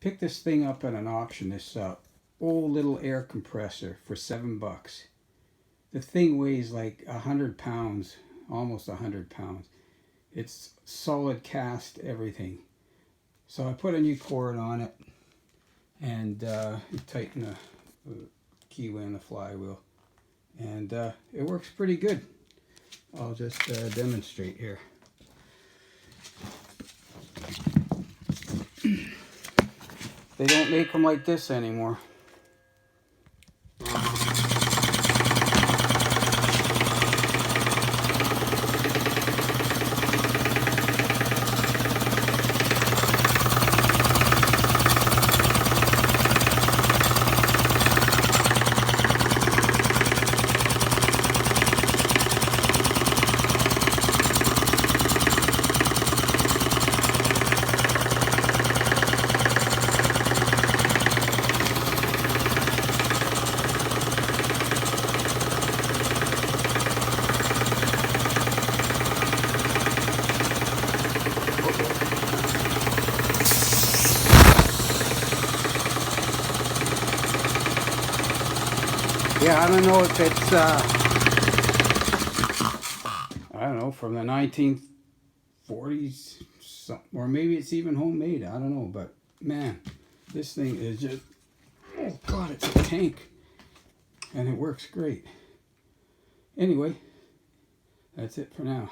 Picked this thing up at an auction, this old little air compressor for $7. The thing weighs like 100 pounds, almost 100 pounds. It's solid cast, everything. So I put a new cord on it and tighten the keyway and the flywheel. And it works pretty good. I'll just demonstrate here. They don't make them like this anymore. Yeah, I don't know if it's, I don't know, from the 1940s, or maybe it's even homemade. I don't know, but man, this thing is just, oh God, it's a tank. And it works great. Anyway, that's it for now.